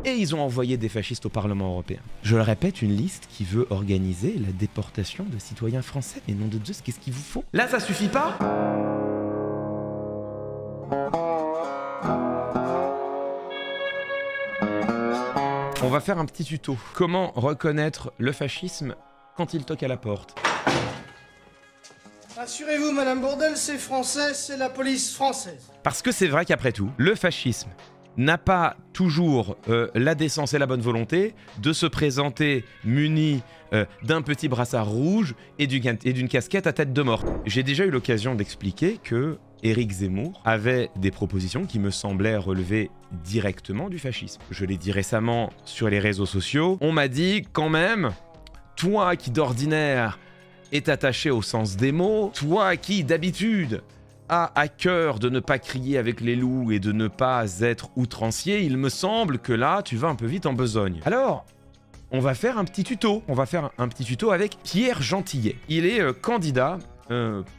et ils ont envoyé des fascistes au Parlement européen. Je le répète, une liste qui veut organiser la déportation de citoyens français. Et nom de Dieu, qu'est-ce qu'il vous faut? Là, ça suffit pas? On va faire un petit tuto. Comment reconnaître le fascisme quand il toque à la porte? Rassurez-vous, Madame Bourdelle, c'est français, c'est la police française. Parce que c'est vrai qu'après tout, le fascisme n'a pas toujours la décence et la bonne volonté de se présenter muni d'un petit brassard rouge et d'une casquette à tête de mort. J'ai déjà eu l'occasion d'expliquer que Éric Zemmour avait des propositions qui me semblaient relever directement du fascisme. Je l'ai dit récemment sur les réseaux sociaux. On m'a dit quand même, toi qui d'ordinaire est attaché au sens des mots, toi qui d'habitude a à cœur de ne pas crier avec les loups et de ne pas être outrancier, il me semble que là tu vas un peu vite en besogne. Alors, on va faire un petit tuto. On va faire un petit tuto avec Pierre Gentillet. Il est candidat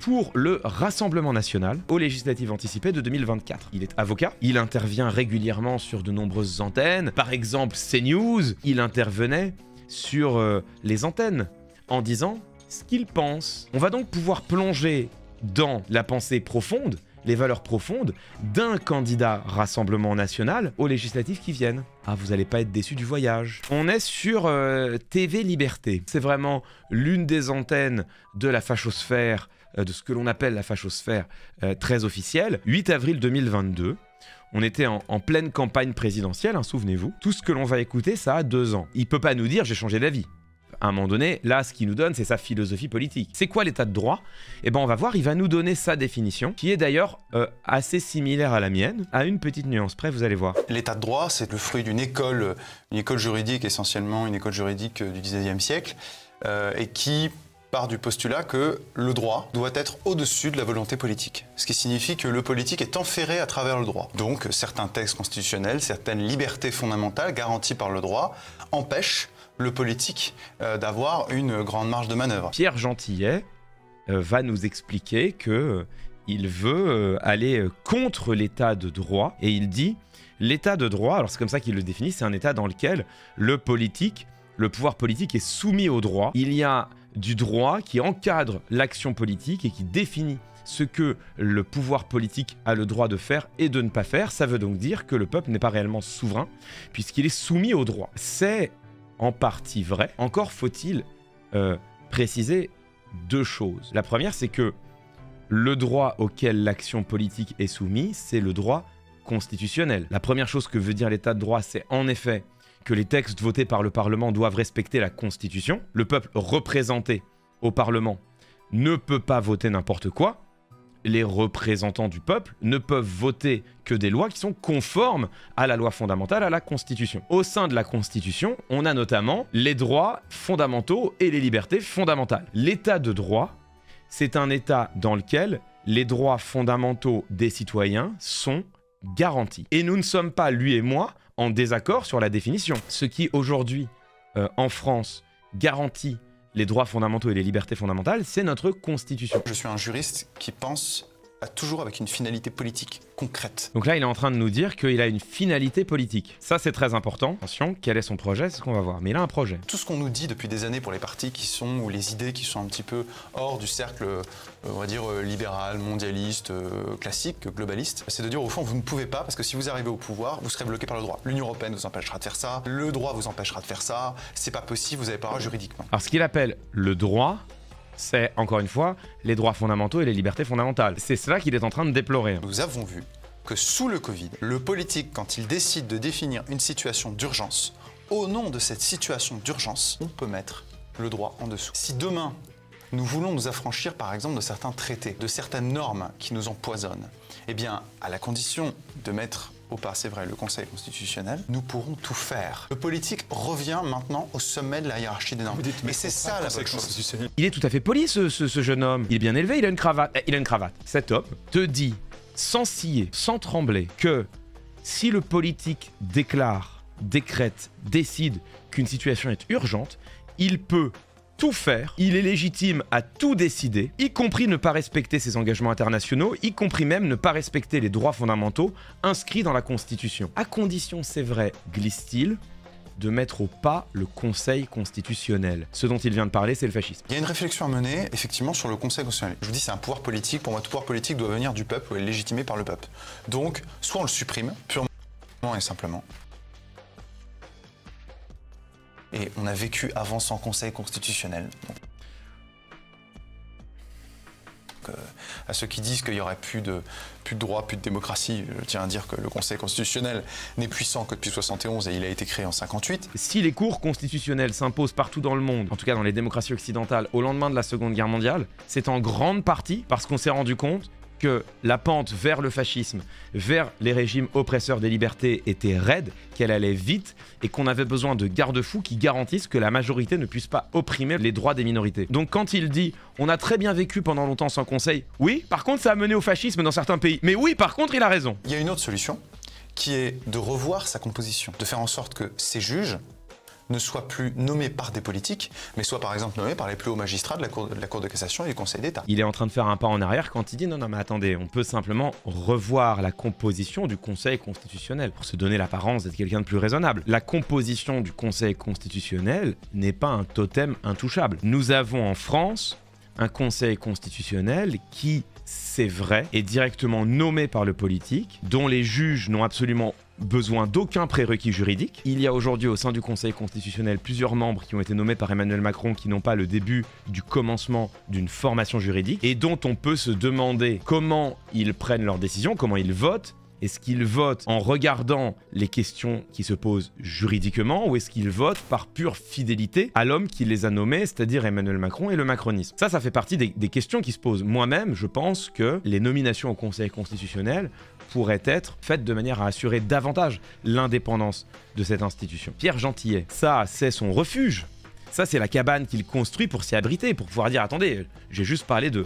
pour le Rassemblement National aux législatives anticipées de 2024. Il est avocat, il intervient régulièrement sur de nombreuses antennes, par exemple CNews, il intervenait sur les antennes en disant ce qu'il pense. On va donc pouvoir plonger dans la pensée profonde, les valeurs profondes d'un candidat Rassemblement National aux législatives qui viennent. Ah, vous n'allez pas être déçus du voyage. On est sur TV Liberté. C'est vraiment l'une des antennes de la fachosphère, de ce que l'on appelle la fachosphère très officielle. 8 avril 2022. On était en pleine campagne présidentielle, hein, souvenez-vous. Tout ce que l'on va écouter, ça a 2 ans. Il peut pas nous dire « j'ai changé d'avis ». À un moment donné, là, ce qu'il nous donne, c'est sa philosophie politique. C'est quoi l'état de droit? Eh ben, on va voir, il va nous donner sa définition, qui est d'ailleurs assez similaire à la mienne, à une petite nuance près, vous allez voir. L'état de droit, c'est le fruit d'une école juridique, essentiellement une école juridique du XIXe siècle, et qui part du postulat que le droit doit être au-dessus de la volonté politique. Ce qui signifie que le politique est enferré à travers le droit. Donc, certains textes constitutionnels, certaines libertés fondamentales garanties par le droit empêchent le politique d'avoir une grande marge de manœuvre. Pierre Gentillet va nous expliquer que il veut aller contre l'état de droit et il dit l'état de droit, alors c'est comme ça qu'il le définit, c'est un état dans lequel le pouvoir politique est soumis au droit. Il y a du droit qui encadre l'action politique et qui définit ce que le pouvoir politique a le droit de faire et de ne pas faire. Ça veut donc dire que le peuple n'est pas réellement souverain puisqu'il est soumis au droit. C'est en partie vrai. Encore faut-il préciser 2 choses. La première, c'est que le droit auquel l'action politique est soumise, c'est le droit constitutionnel. La première chose que veut dire l'état de droit, c'est en effet que les textes votés par le Parlement doivent respecter la Constitution. Le peuple représenté au Parlement ne peut pas voter n'importe quoi. Les représentants du peuple ne peuvent voter que des lois qui sont conformes à la loi fondamentale, à la Constitution. Au sein de la Constitution, on a notamment les droits fondamentaux et les libertés fondamentales. L'état de droit, c'est un état dans lequel les droits fondamentaux des citoyens sont garantis. Et nous ne sommes pas, lui et moi, en désaccord sur la définition. Ce qui aujourd'hui, en France, garantit les droits fondamentaux et les libertés fondamentales, c'est notre Constitution. Je suis un juriste qui pense toujours avec une finalité politique concrète. Donc là, il est en train de nous dire qu'il a une finalité politique. Ça, c'est très important. Attention, quel est son projet? C'est ce qu'on va voir. Mais il a un projet. Tout ce qu'on nous dit depuis des années pour les partis qui sont, ou les idées qui sont un petit peu hors du cercle, on va dire, libéral, mondialiste, classique, globaliste, c'est de dire au fond, vous ne pouvez pas, parce que si vous arrivez au pouvoir, vous serez bloqué par le droit. L'Union européenne vous empêchera de faire ça, le droit vous empêchera de faire ça, c'est pas possible, vous n'avez pas le droit juridiquement. Alors, ce qu'il appelle le droit, c'est, encore une fois, les droits fondamentaux et les libertés fondamentales. C'est cela qu'il est en train de déplorer. Nous avons vu que sous le Covid, le politique, quand il décide de définir une situation d'urgence, au nom de cette situation d'urgence, on peut mettre le droit en dessous. Si demain, nous voulons nous affranchir, par exemple, de certains traités, de certaines normes qui nous empoisonnent, eh bien, à la condition de mettre au pas, c'est vrai, le Conseil constitutionnel, nous pourrons tout faire. Le politique revient maintenant au sommet de la hiérarchie des normes. Mais c'est ça la bonne chose. Il est tout à fait poli, ce jeune homme. Il est bien élevé, il a une cravate. Il a une cravate. Cet homme te dit, sans scier, sans trembler, que si le politique déclare, décrète, décide qu'une situation est urgente, il peut tout faire, il est légitime à tout décider, y compris ne pas respecter ses engagements internationaux, y compris même ne pas respecter les droits fondamentaux inscrits dans la Constitution. À condition, c'est vrai, glisse-t-il, de mettre au pas le Conseil constitutionnel. Ce dont il vient de parler, c'est le fascisme. Il y a une réflexion à mener, effectivement, sur le Conseil constitutionnel. Je vous dis, c'est un pouvoir politique. Pour moi, tout pouvoir politique doit venir du peuple ou est légitimé par le peuple. Donc, soit on le supprime, purement et simplement. Et on a vécu avant sans Conseil constitutionnel. Donc, à ceux qui disent qu'il n'y aurait plus de droit, plus de démocratie, je tiens à dire que le Conseil constitutionnel n'est puissant que depuis 71 et il a été créé en 58. Si les cours constitutionnels s'imposent partout dans le monde, en tout cas dans les démocraties occidentales, au lendemain de la Seconde Guerre mondiale, c'est en grande partie parce qu'on s'est rendu compte que la pente vers le fascisme, vers les régimes oppresseurs des libertés était raide, qu'elle allait vite et qu'on avait besoin de garde-fous qui garantissent que la majorité ne puisse pas opprimer les droits des minorités. Donc quand il dit « on a très bien vécu pendant longtemps sans conseil », oui, par contre ça a mené au fascisme dans certains pays. Mais oui, par contre il a raison. Il y a une autre solution qui est de revoir sa composition, de faire en sorte que ces juges ne soient plus nommés par des politiques, mais soient par exemple nommés par les plus hauts magistrats de la Cour de cassation et du Conseil d'État. Il est en train de faire un pas en arrière quand il dit non mais attendez, on peut simplement revoir la composition du Conseil constitutionnel pour se donner l'apparence d'être quelqu'un de plus raisonnable. La composition du Conseil constitutionnel n'est pas un totem intouchable. Nous avons en France un Conseil constitutionnel qui, c'est vrai, est directement nommé par le politique, dont les juges n'ont absolument besoin d'aucun prérequis juridique. Il y a aujourd'hui au sein du Conseil constitutionnel plusieurs membres qui ont été nommés par Emmanuel Macron qui n'ont pas le début du commencement d'une formation juridique et dont on peut se demander comment ils prennent leurs décisions, comment ils votent. Est-ce qu'ils votent en regardant les questions qui se posent juridiquement ou est-ce qu'ils votent par pure fidélité à l'homme qui les a nommés, c'est-à-dire Emmanuel Macron et le macronisme? Ça fait partie des questions qui se posent. Moi-même, je pense que les nominations au Conseil constitutionnel pourraient être faites de manière à assurer davantage l'indépendance de cette institution. Pierre Gentillet, ça, c'est son refuge. Ça, c'est la cabane qu'il construit pour s'y abriter, pour pouvoir dire « Attendez, j'ai juste parlé de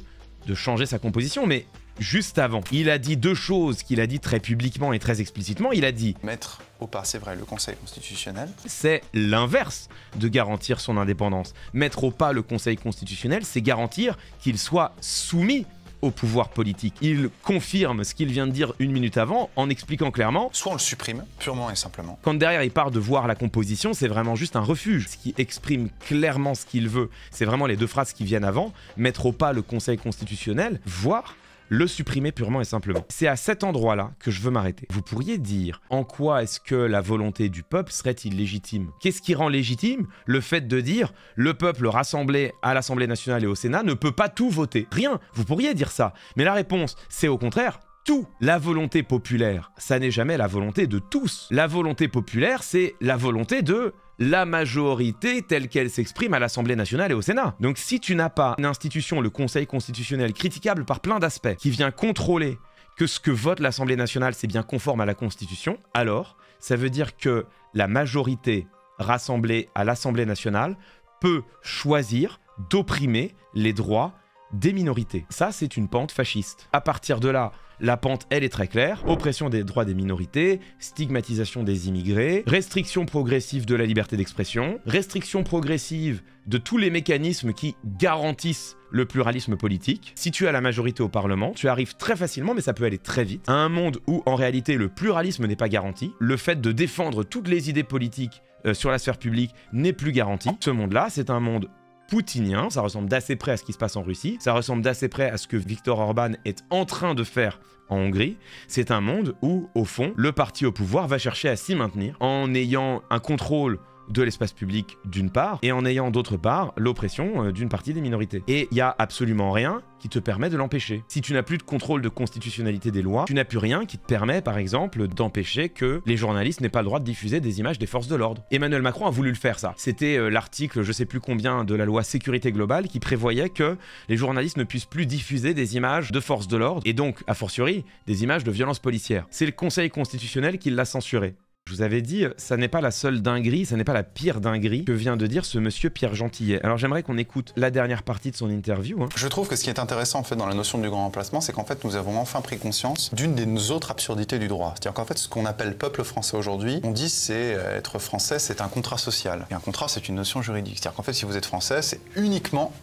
changer sa composition, mais... » Juste avant, il a dit deux choses qu'il a dit très publiquement et très explicitement. Il a dit mettre au pas, c'est vrai, le Conseil constitutionnel. C'est l'inverse de garantir son indépendance. Mettre au pas le Conseil constitutionnel, c'est garantir qu'il soit soumis au pouvoir politique. Il confirme ce qu'il vient de dire une minute avant en expliquant clairement. Soit on le supprime, purement et simplement. Quand derrière il part de voir la composition, c'est vraiment juste un refuge. Ce qui exprime clairement ce qu'il veut, c'est vraiment les deux phrases qui viennent avant. Mettre au pas le Conseil constitutionnel, voire le supprimer purement et simplement. C'est à cet endroit-là que je veux m'arrêter. Vous pourriez dire, en quoi est-ce que la volonté du peuple serait illégitime? Qu'est-ce qui rend légitime le fait de dire le peuple rassemblé à l'Assemblée nationale et au Sénat ne peut pas tout voter? Rien, vous pourriez dire ça. Mais la réponse, c'est au contraire tout. La volonté populaire, ça n'est jamais la volonté de tous. La volonté populaire, c'est la volonté de la majorité telle qu'elle s'exprime à l'Assemblée nationale et au Sénat. Donc si tu n'as pas une institution, le Conseil constitutionnel, critiquable par plein d'aspects, qui vient contrôler que ce que vote l'Assemblée nationale, c'est bien conforme à la Constitution, alors ça veut dire que la majorité rassemblée à l'Assemblée nationale peut choisir d'opprimer les droits des minorités. Ça, c'est une pente fasciste. À partir de là, la pente, elle est très claire. Oppression des droits des minorités, stigmatisation des immigrés, restriction progressive de la liberté d'expression, restriction progressive de tous les mécanismes qui garantissent le pluralisme politique. Si tu as la majorité au Parlement, tu arrives très facilement, mais ça peut aller très vite, à un monde où, en réalité, le pluralisme n'est pas garanti. Le fait de défendre toutes les idées politiques sur la sphère publique n'est plus garanti. Ce monde-là, c'est un monde poutinien, ça ressemble d'assez près à ce qui se passe en Russie, ça ressemble d'assez près à ce que Viktor Orban est en train de faire en Hongrie. C'est un monde où, au fond, le parti au pouvoir va chercher à s'y maintenir en ayant un contrôle de l'espace public d'une part, et en ayant d'autre part l'oppression d'une partie des minorités. Et il n'y a absolument rien qui te permet de l'empêcher. Si tu n'as plus de contrôle de constitutionnalité des lois, tu n'as plus rien qui te permet, par exemple, d'empêcher que les journalistes n'aient pas le droit de diffuser des images des forces de l'ordre. Emmanuel Macron a voulu le faire, ça. C'était l'article, je sais plus combien, de la loi sécurité globale qui prévoyait que les journalistes ne puissent plus diffuser des images de forces de l'ordre, et donc, a fortiori, des images de violences policières. C'est le Conseil constitutionnel qui l'a censuré. Je Je vous avais dit, ça n'est pas la seule dinguerie, ça n'est pas la pire dinguerie que vient de dire ce monsieur Pierre Gentillet. Alors j'aimerais qu'on écoute la dernière partie de son interview. Je trouve que ce qui est intéressant en fait dans la notion du grand remplacement, c'est qu'en fait nous avons enfin pris conscience d'une des autres absurdités du droit. C'est-à-dire qu'en fait ce qu'on appelle peuple français aujourd'hui, on dit c'est être français, c'est un contrat social. Et un contrat, c'est une notion juridique. C'est-à-dire qu'en fait si vous êtes français, c'est uniquement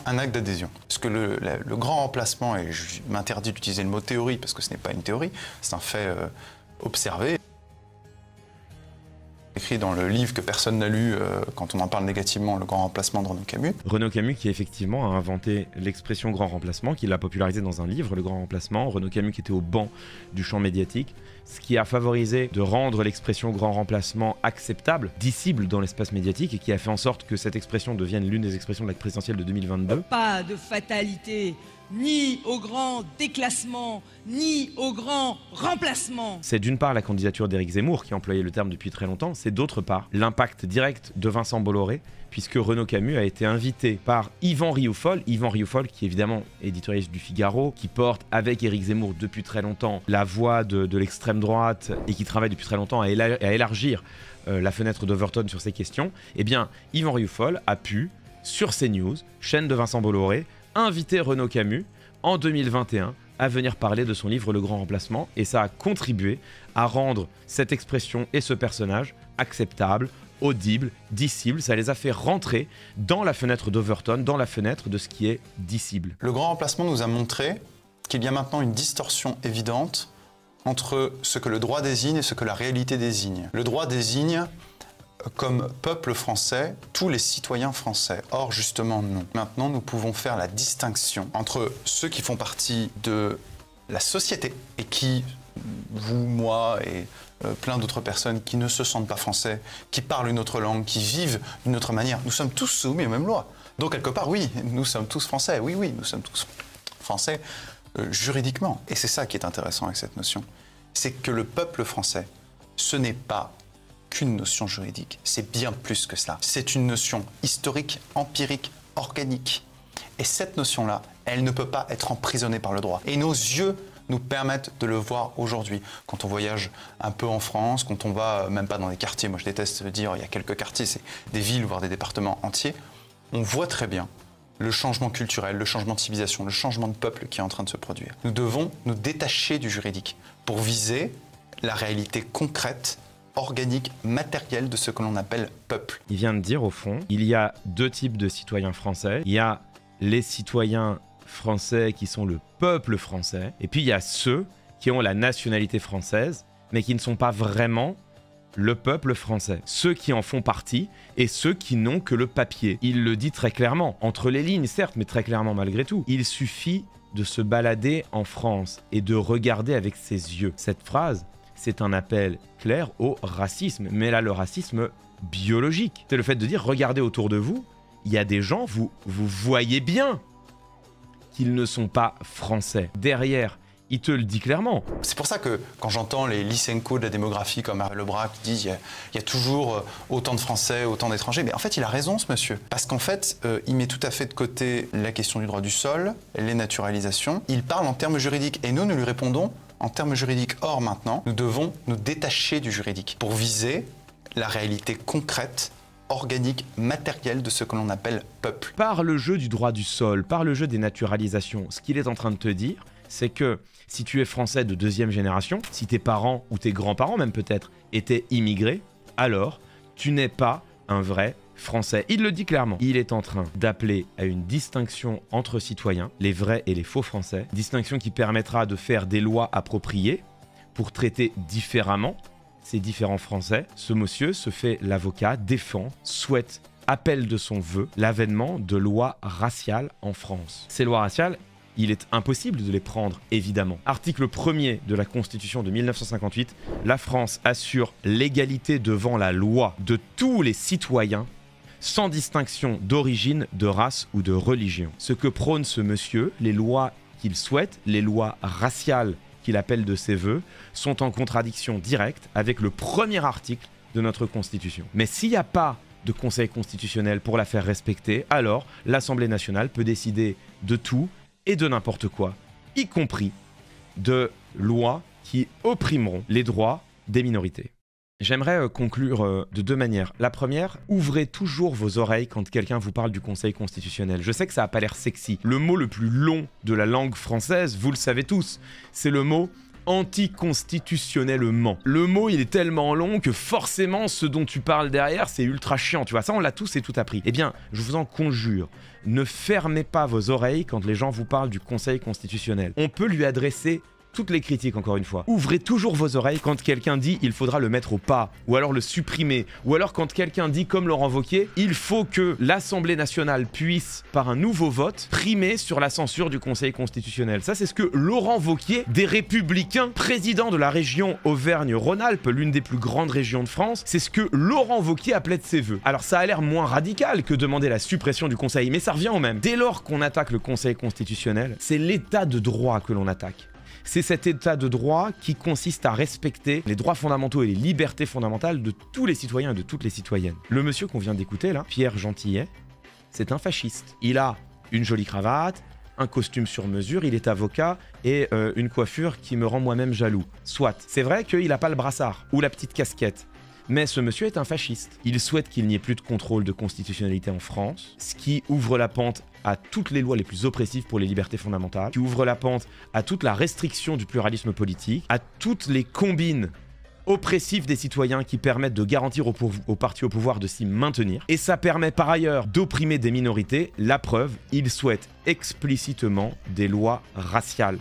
un acte d'adhésion. Parce que le grand remplacement, et je m'interdis d'utiliser le mot théorie parce que ce n'est pas une théorie, c'est un fait observé. Écrit dans le livre que personne n'a lu quand on en parle négativement, Le grand remplacement de Renaud Camus. Renaud Camus qui effectivement a inventé l'expression grand remplacement, qui l'a popularisé dans un livre, Le grand remplacement. Renaud Camus qui était au banc du champ médiatique, ce qui a favorisé de rendre l'expression grand remplacement acceptable, dissible dans l'espace médiatique et qui a fait en sorte que cette expression devienne l'une des expressions de la présidentielle de 2022. Pas de fatalité, ni au grand déclassement, ni au grand remplacement. C'est d'une part la candidature d'Éric Zemmour qui employait le terme depuis très longtemps, c'est d'autre part l'impact direct de Vincent Bolloré, puisque Renaud Camus a été invité par Yvan Rioufol qui est évidemment éditorialiste du Figaro, qui porte avec Éric Zemmour depuis très longtemps la voix de l'extrême droite et qui travaille depuis très longtemps à élargir la fenêtre d'Overton sur ces questions. Eh bien, Yvan Rioufol a pu, sur CNews, chaîne de Vincent Bolloré, inviter Renaud Camus en 2021 à venir parler de son livre Le Grand Remplacement, et ça a contribué à rendre cette expression et ce personnage acceptables, audibles, dissibles. Ça les a fait rentrer dans la fenêtre d'Overton, dans la fenêtre de ce qui est dissible. Le grand remplacement nous a montré qu'il y a maintenant une distorsion évidente entre ce que le droit désigne et ce que la réalité désigne. Le droit désigne comme peuple français tous les citoyens français. Or, justement, non. Maintenant, nous pouvons faire la distinction entre ceux qui font partie de la société et qui, vous, moi et plein d'autres personnes qui ne se sentent pas français, qui parlent une autre langue, qui vivent d'une autre manière, nous sommes tous soumis aux mêmes lois. Donc, quelque part, oui, nous sommes tous français. Oui, oui, nous sommes tous français juridiquement. Et c'est ça qui est intéressant avec cette notion. C'est que le peuple français, ce n'est pas qu'une notion juridique, c'est bien plus que cela. C'est une notion historique, empirique, organique. Et cette notion-là, elle ne peut pas être emprisonnée par le droit. Et nos yeux nous permettent de le voir aujourd'hui. Quand on voyage un peu en France, quand on va même pas dans des quartiers, moi je déteste dire il y a quelques quartiers, c'est des villes, voire des départements entiers, on voit très bien le changement culturel, le changement de civilisation, le changement de peuple qui est en train de se produire. Nous devons nous détacher du juridique pour viser la réalité concrète, organique, matérielle de ce que l'on appelle peuple. Il vient de dire au fond, il y a deux types de citoyens français. Il y a les citoyens français qui sont le peuple français, et puis il y a ceux qui ont la nationalité française, mais qui ne sont pas vraiment le peuple français. Ceux qui en font partie et ceux qui n'ont que le papier. Il le dit très clairement, entre les lignes certes, mais très clairement malgré tout. Il suffit de se balader en France et de regarder avec ses yeux. Cette phrase, c'est un appel clair au racisme, mais là le racisme biologique. C'est le fait de dire, regardez autour de vous, il y a des gens, vous voyez bien qu'ils ne sont pas français. Derrière, il te le dit clairement. C'est pour ça que quand j'entends les Lysenko de la démographie comme Marie Lebras qui disent il y a toujours autant de Français, autant d'étrangers, mais en fait il a raison ce monsieur. Parce qu'en fait il met tout à fait de côté la question du droit du sol, les naturalisations, il parle en termes juridiques et nous lui répondons en termes juridiques. Or maintenant, nous devons nous détacher du juridique pour viser la réalité concrète, organique, matérielle de ce que l'on appelle peuple. Par le jeu du droit du sol, par le jeu des naturalisations, ce qu'il est en train de te dire, c'est que si tu es français de deuxième génération, si tes parents ou tes grands-parents même peut-être étaient immigrés, alors tu n'es pas un vrai français. Il le dit clairement. Il est en train d'appeler à une distinction entre citoyens, les vrais et les faux français, distinction qui permettra de faire des lois appropriées pour traiter différemment ces différents français. Ce monsieur se fait l'avocat, défend, souhaite, appelle de son vœu l'avènement de lois raciales en France. Ces lois raciales, il est impossible de les prendre, évidemment. Article 1er de la Constitution de 1958, la France assure l'égalité devant la loi de tous les citoyens, sans distinction d'origine, de race ou de religion. Ce que prône ce monsieur, les lois qu'il souhaite, les lois raciales qu'il appelle de ses voeux, sont en contradiction directe avec le premier article de notre Constitution. Mais s'il n'y a pas de Conseil constitutionnel pour la faire respecter, alors l'Assemblée nationale peut décider de tout et de n'importe quoi, y compris de lois qui opprimeront les droits des minorités. J'aimerais conclure de deux manières. La première, ouvrez toujours vos oreilles quand quelqu'un vous parle du Conseil constitutionnel. Je sais que ça n'a pas l'air sexy. Le mot le plus long de la langue française, vous le savez tous, c'est le mot anticonstitutionnellement. Le mot, il est tellement long que forcément, ce dont tu parles derrière, c'est ultra chiant, tu vois. Ça, on l'a tous et tout appris. Eh bien, je vous en conjure, ne fermez pas vos oreilles quand les gens vous parlent du Conseil constitutionnel. On peut lui adresser toutes les critiques, encore une fois. Ouvrez toujours vos oreilles quand quelqu'un dit il faudra le mettre au pas, ou alors le supprimer, ou alors quand quelqu'un dit, comme Laurent Wauquiez, il faut que l'Assemblée nationale puisse, par un nouveau vote, primer sur la censure du Conseil constitutionnel. Ça, c'est ce que Laurent Wauquiez, des Républicains, président de la région Auvergne-Rhône-Alpes, l'une des plus grandes régions de France, c'est ce que Laurent Wauquiez appelait de ses voeux. Alors ça a l'air moins radical que demander la suppression du Conseil, mais ça revient au même. Dès lors qu'on attaque le Conseil constitutionnel, c'est l'état de droit que l'on attaque. C'est cet état de droit qui consiste à respecter les droits fondamentaux et les libertés fondamentales de tous les citoyens et de toutes les citoyennes. Le monsieur qu'on vient d'écouter là, Pierre Gentillet, c'est un fasciste. Il a une jolie cravate, un costume sur mesure, il est avocat et une coiffure qui me rend moi-même jaloux. Soit. C'est vrai qu'il n'a pas le brassard ou la petite casquette. Mais ce monsieur est un fasciste. Il souhaite qu'il n'y ait plus de contrôle de constitutionnalité en France, ce qui ouvre la pente à toutes les lois les plus oppressives pour les libertés fondamentales, qui ouvre la pente à toute la restriction du pluralisme politique, à toutes les combines oppressives des citoyens qui permettent de garantir aux partis au pouvoir de s'y maintenir. Et ça permet par ailleurs d'opprimer des minorités. La preuve, il souhaite explicitement des lois raciales.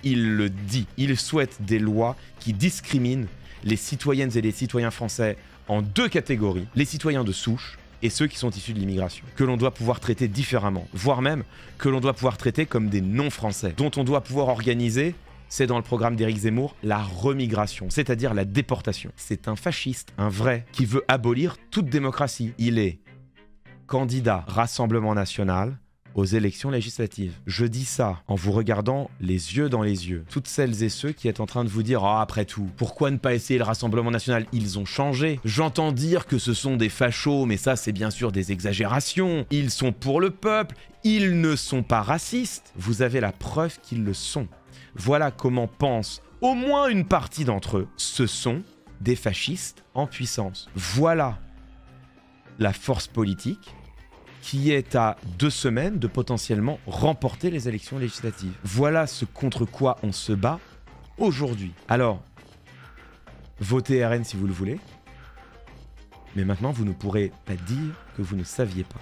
Il le dit. Il souhaite des lois qui discriminent les citoyennes et les citoyens français en deux catégories, les citoyens de souche et ceux qui sont issus de l'immigration, que l'on doit pouvoir traiter différemment, voire même que l'on doit pouvoir traiter comme des non-français, dont on doit pouvoir organiser, c'est dans le programme d'Éric Zemmour, la remigration, c'est-à-dire la déportation. C'est un fasciste, un vrai, qui veut abolir toute démocratie. Il est candidat Rassemblement National aux élections législatives. Je dis ça en vous regardant les yeux dans les yeux. Toutes celles et ceux qui êtes en train de vous dire « Ah, après tout, pourquoi ne pas essayer le Rassemblement National ? Ils ont changé. J'entends dire que ce sont des fachos, mais ça, c'est bien sûr des exagérations. Ils sont pour le peuple. Ils ne sont pas racistes. » Vous avez la preuve qu'ils le sont. Voilà comment pense au moins une partie d'entre eux. Ce sont des fascistes en puissance. Voilà la force politique qui est à 2 semaines de potentiellement remporter les élections législatives. Voilà ce contre quoi on se bat aujourd'hui. Alors, votez RN si vous le voulez, mais maintenant vous ne pourrez pas dire que vous ne saviez pas.